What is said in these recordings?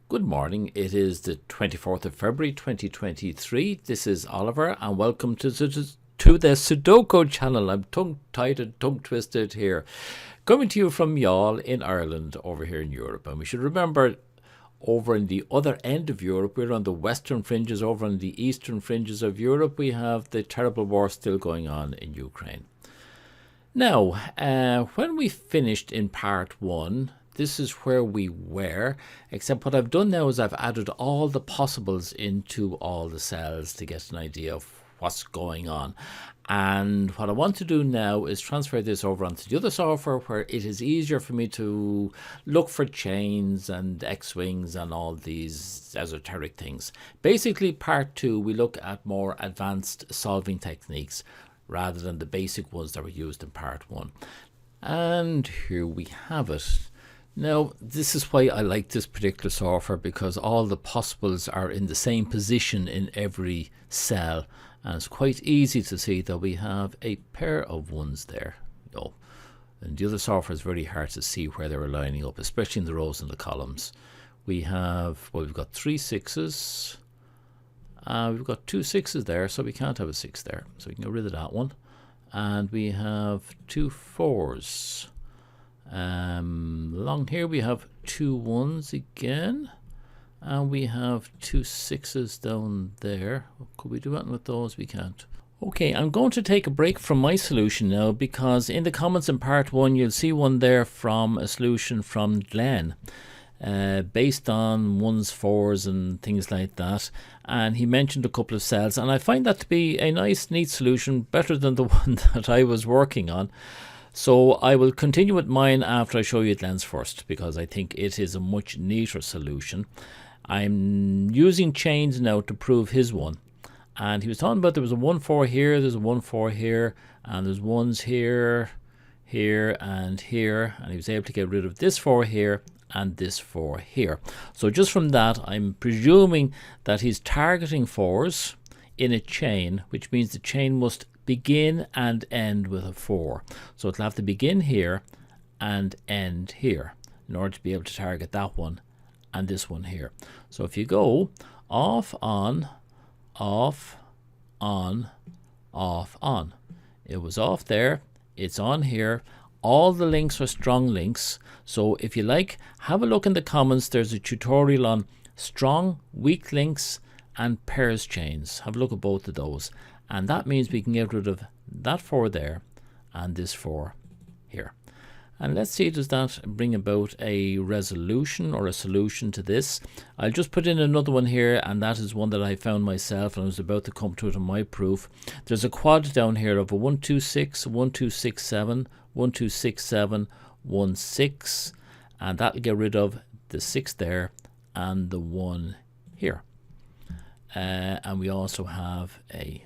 Good morning. It is the 24th of February 2023. This is Oliver and welcome to the Sudoku channel. I'm tongue-tied, tongue-twisted here. Coming to you from y'all in Ireland over here in Europe. And we should remember over in the other end of Europe, we're on the western fringes. Over on the eastern fringes of Europe, we have the terrible war still going on in Ukraine. Now, when we finished in part 1, this is where we were, except what I've done now is I've added all the possibles into all the cells to get an idea of what's going on. And what I want to do now is transfer this over onto the other software where it is easier for me to look for chains and X-wings and all these esoteric things. Basically, part 2, we look at more advanced solving techniques rather than the basic ones that were used in part 1. And here we have it. Now, this is why I like this particular software, because all the possibles are in the same position in every cell, and it's quite easy to see that we have a pair of ones there. And the other software is very hard to see where they were lining up, especially in the rows and the columns. We have, well, we've got 3 6s. We've got 2 6s there, so we can't have a 6 there. So we can get rid of that one. And we have 2 4s. Along here we have 2 1s again, and we have 2 6s down there. Could we do anything with those? We can't. Okay, I'm going to take a break from my solution now, because in the comments in part 1 you'll see one there from a solution from Glenn, based on 1s, 4s and things like that, and he mentioned a couple of cells, and I find that to be a nice, neat solution, better than the one that I was working on. So I will continue with mine after I show you Glenn's first, because I think it is a much neater solution. I'm using chains now to prove his one. And he was talking about there was a 1 4 here, there's a 1 4 here, and there's 1s here, here, and here. And he was able to get rid of this 4 here and this 4 here. So just from that, I'm presuming that he's targeting 4s in a chain, which means the chain must begin and end with a 4. So it'll have to begin here and end here in order to be able to target that one and this one here. So if you go off, on, off, on, off, on. It was off there, it's on here. All the links are strong links. So if you like, have a look in the comments. There's a tutorial on strong, weak links and pairs chains. Have a look at both of those. And that means we can get rid of that 4 there and this 4 here. And let's see, does that bring about a resolution or a solution to this? I'll just put in another one here, and that is one that I found myself, and I was about to come to it in my proof. There's a quad down here of a 1 2 6, 1 2 6 7, 1 2 6 7, 1 6, and that'll get rid of the 6 there and the 1 here. And we also have a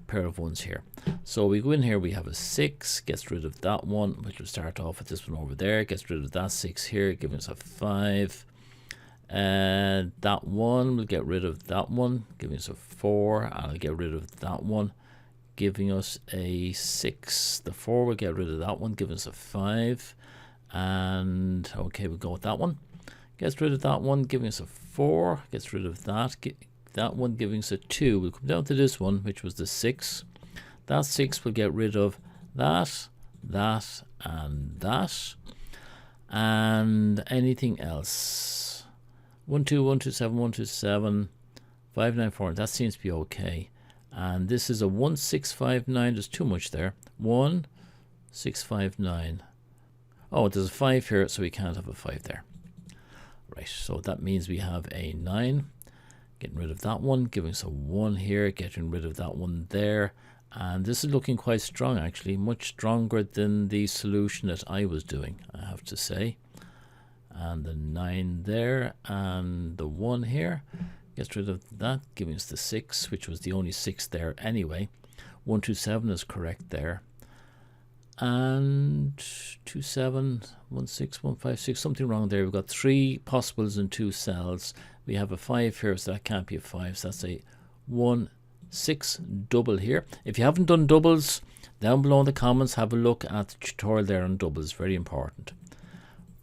pair of 1s here. So we go in here, we have a 6, gets rid of that one, which will start off with this one over there, gets rid of that 6 here, giving us a 5. And that one will get rid of that one, giving us a 4. I'll get rid of that one, giving us a 6. The 4 will get rid of that one, giving us a 5. And okay, we'll go with that one. Gets rid of that one, giving us a 4. Gets rid of that. That one giving us a 2. We'll come down to this one, which was the 6. That 6 will get rid of that, that, and that. And anything else. 1 2 1 2 7 1 2 7 5 9 4. That seems to be okay. And this is a 1 6 5 9. There's too much there. 1 6 5 9. Oh, there's a 5 here, so we can't have a 5 there. Right, so that means we have a 9. Getting rid of that one, giving us a 1 here, getting rid of that one there. And this is looking quite strong, actually, much stronger than the solution that I was doing, I have to say. And the 9 there, and the 1 here, gets rid of that, giving us the 6, which was the only 6 there anyway. 1 2 7 is correct there. And 2 7 1 6 1 5 6, something wrong there. We've got 3 possibles in 2 cells. We have a 5 here, so that can't be a 5, so that's a 1 6 double here. If you haven't done doubles, down below in the comments, have a look at the tutorial there on doubles, very important.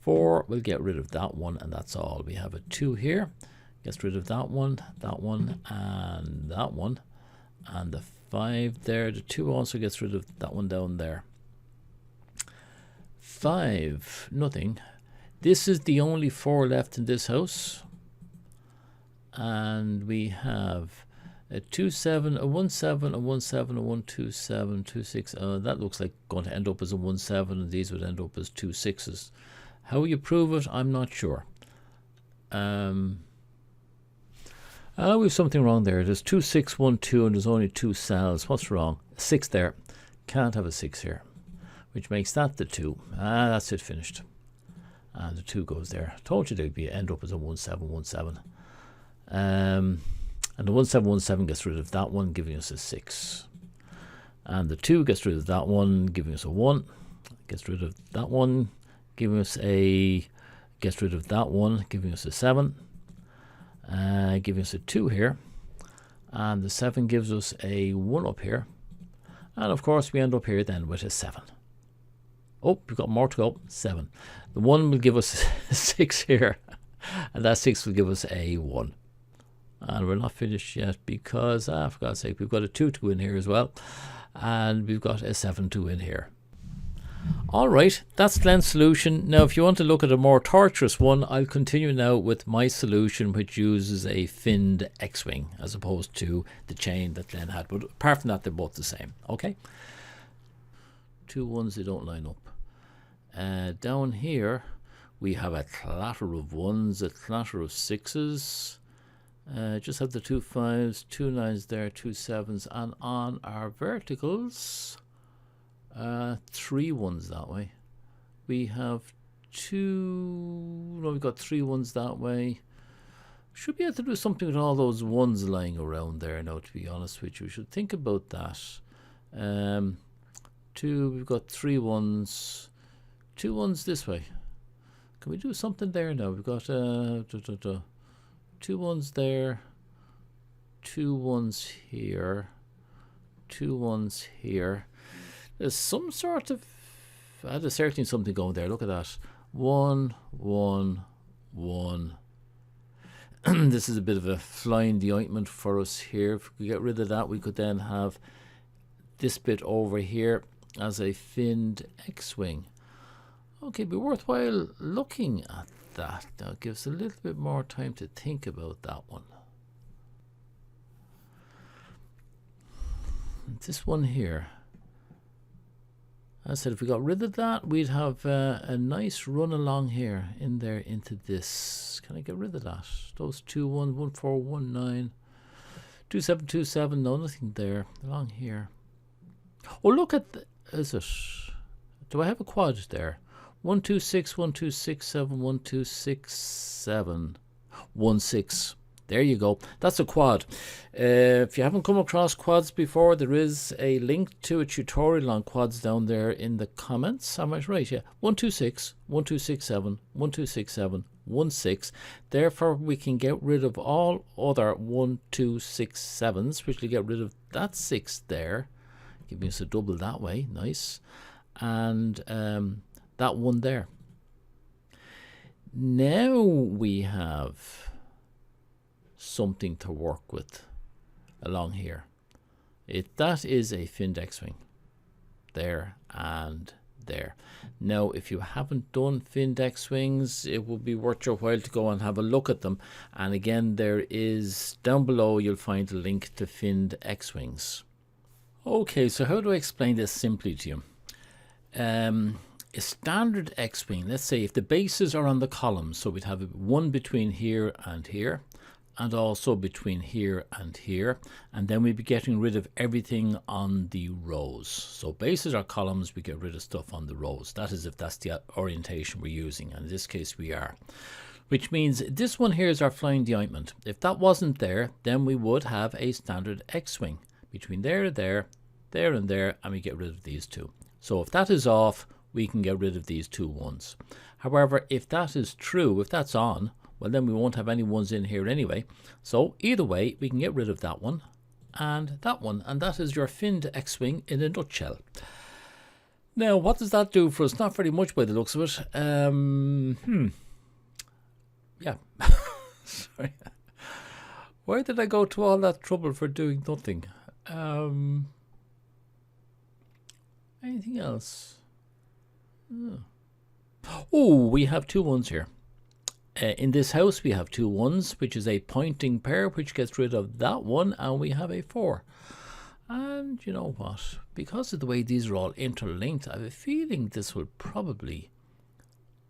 4, we'll get rid of that one, and that's all. We have a 2 here, gets rid of that one, and that one. And the 5 there, the 2 also gets rid of that one down there. 5, nothing. This is the only 4 left in this house. And we have a 2 7, a 1 7, a 1 7, a 1 2 7, 2 6. That looks like going to end up as a 1 7, and these would end up as 2 6s. How you prove it, I'm not sure. We have something wrong there. There's 2 6 1 2, and there's only 2 cells. What's wrong? 6 there. Can't have a 6 here, which makes that the 2. That's it, finished. And the 2 goes there. Told you they'd end up as a 1 7 1 7. And the 1 7 1 7 gets rid of that one, giving us a 6. And the 2 gets rid of that one, giving us a 1. Gets rid of that one, giving us a. Gets rid of that one, giving us a 7. Giving us a 2 here. And the 7 gives us a 1 up here. And of course we end up here then with a 7. Oh, we've got more to go. 7. The 1 will give us a 6 here. And that 6 will give us a 1. And we're not finished yet because, for God's sake, we've got a 2 to go in here as well. And we've got a 7 to in here. All right, that's Glenn's solution. Now, if you want to look at a more torturous one, I'll continue now with my solution, which uses a finned X-wing as opposed to the chain that Glenn had. But apart from that, they're both the same. Okay. 2 1s, they don't line up. Down here, we have a clatter of 1s, a clatter of 6s. Just have the 2 5s, 2 9s there, 2 7s, and on our verticals, 3 1s that way. We have we've got 3 1s that way. Should be able to do something with all those 1s lying around there now, to be honest with you. We should think about that. 2, we've got 3 1s, 2 1s this way. Can we do something there now? We've got 2 1s there, 2 1s here, 2 1s here. There's some sort of, there's certainly something going there. Look at that. 1 1 1. This is a bit of a fly in the ointment for us here. If we get rid of that, we could then have this bit over here as a finned X-wing. Okay, be worthwhile looking at that. Now, give us a little bit more time to think about that one. This one here, as I said, if we got rid of that, we'd have a nice run along here in there into this. Can I get rid of that? Those 2 1 1 4 1 9 2 7 2 7. No, nothing there along here. Oh, look at is it? Do I have a quad there? 1 2 6 1 2 6 7 1 2 6 7 1 6. There you go. That's a quad. If you haven't come across quads before, there is a link to a tutorial on quads down there in the comments. Am I right? Yeah. 1 2 6 1 2 6 7 1 2 6 7 1 6. Therefore, we can get rid of all other 1 2 6 7s, which will get rid of that 6 there, giving us a double that way. Nice. And that 1 there. Now we have something to work with along here. That is a finned X-wing there and there. Now, if you haven't done finned X-wings, it will be worth your while to go and have a look at them. And again, there is down below, you'll find a link to finned X-wings. Okay, so how do I explain this simply to you? A standard X-wing, let's say if the bases are on the columns, so we'd have one between here, and also between here, and then we'd be getting rid of everything on the rows. So bases are columns, we get rid of stuff on the rows. That is if that's the orientation we're using, and in this case we are. Which means this one here is our flying the ointment. If that wasn't there, then we would have a standard X-wing between there, and there, and we get rid of these 2. So if that is off, we can get rid of these 2 1s. However, if that is true, if that's on, well, then we won't have any 1s in here anyway. So either way, we can get rid of that one, and that is your finned X-wing in a nutshell. Now, what does that do for us? Not very much by the looks of it. Yeah. Sorry. Why did I go to all that trouble for doing nothing? Anything else? Oh, we have 2 1s here. In this house, we have 2 1s, which is a pointing pair, which gets rid of that one, and we have a 4. And you know what? Because of the way these are all interlinked, I have a feeling this will probably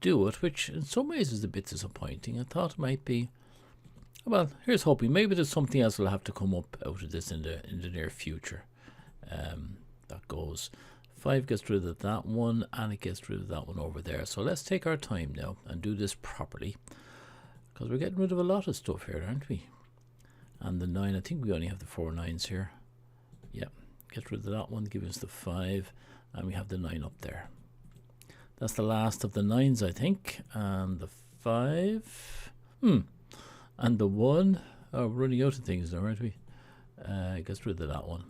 do it, which in some ways is a bit disappointing. I thought it might be. Well, here's hoping. Maybe there's something else will have to come up out of this in the near future. That goes. 5 gets rid of that one, and it gets rid of that one over there. So let's take our time now and do this properly, because we're getting rid of a lot of stuff here, aren't we? And the 9, I think we only have the 4 9s here. Yeah, get rid of that one, give us the 5, and we have the 9 up there. That's the last of the 9s, I think. And the 5. And the 1. Oh, we're running out of things now, aren't we? Gets rid of that one.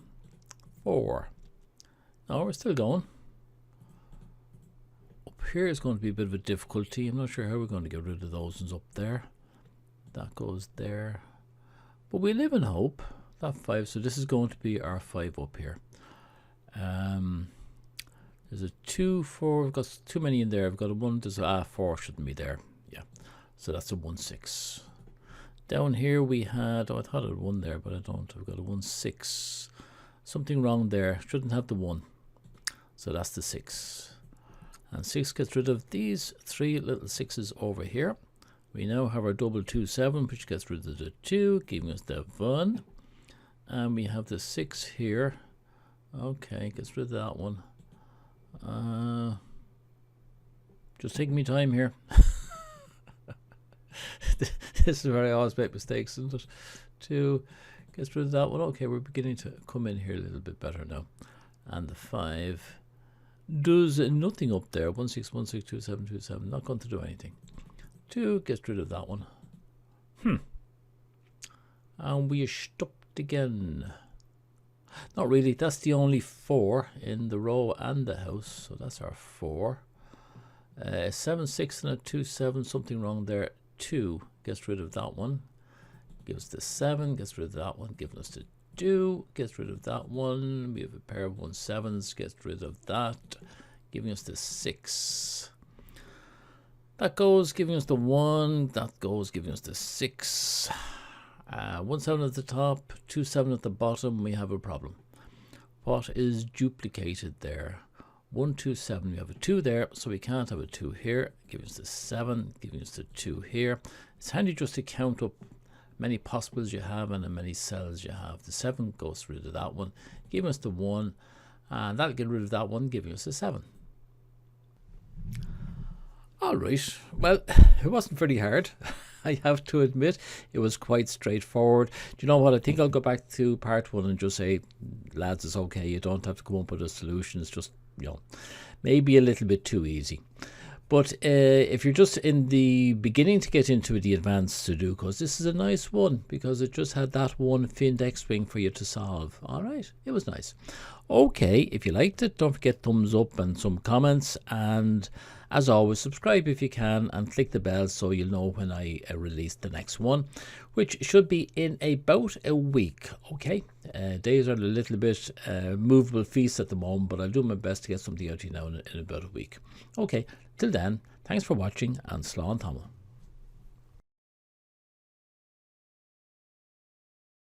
4. No, we're still going. Up here is going to be a bit of a difficulty. I'm not sure how we're going to get rid of those ones up there. That goes there. But we live in hope. That 5, so this is going to be our 5 up here. There's a 2, 4. We've got too many in there. I've got a 1. There's a 4 shouldn't be there. Yeah, so that's a 1 6. Down here we had. Oh, I thought I had 1 there, but I don't. I've got a 1 6. Something wrong there. Shouldn't have the 1. So that's the 6. And 6 gets rid of these 3 little 6s over here. We now have our double 2 7, which gets rid of the 2, giving us the 1. And we have the 6 here. Okay, gets rid of that one. Just taking me time here. This is where I always make mistakes, isn't it? 2 gets rid of that one. Okay, we're beginning to come in here a little bit better now. And the 5 does nothing up there. 1 6 1 6 2 7 2 7. Not going to do anything. 2 gets rid of that one. And we are stopped again. Not really. That's the only 4 in the row and the house. So that's our 4. 7 6 and a 2 7. Something wrong there. 2 gets rid of that one. Gives the 7. Gets rid of that one. Giving us the 2. Gets rid of that one. We have a pair of 1 7s. Gets rid of that. Giving us the 6. That goes, giving us the 1. That goes, giving us the 6. 1 7 at the top, 2 7 at the bottom. We have a problem. What is duplicated there? 1 2 7. We have a 2 there, so we can't have a 2 here. Giving us the 7, giving us the 2 here. It's handy just to count up many possibles you have and how many cells you have. The 7 goes rid of that one, giving us the 1, and that'll get rid of that one, giving us the 7. All right, well, it wasn't very hard. I have to admit, it was quite straightforward. Do you know what? I think I'll go back to part 1 and just say, lads, it's okay. You don't have to come up with a solution. It's just, you know, maybe a little bit too easy. But if you're just in the beginning to get into the advanced Sudokus, this is a nice one because it just had that one finned X-wing for you to solve. All right, it was nice. Okay, if you liked it, don't forget thumbs up and some comments. And as always, subscribe if you can and click the bell so you'll know when I release the next one, which should be in about a week. Okay, days are a little bit movable feast at the moment, but I'll do my best to get something out to you now in about a week. Okay, till then, thanks for watching and slán tamil.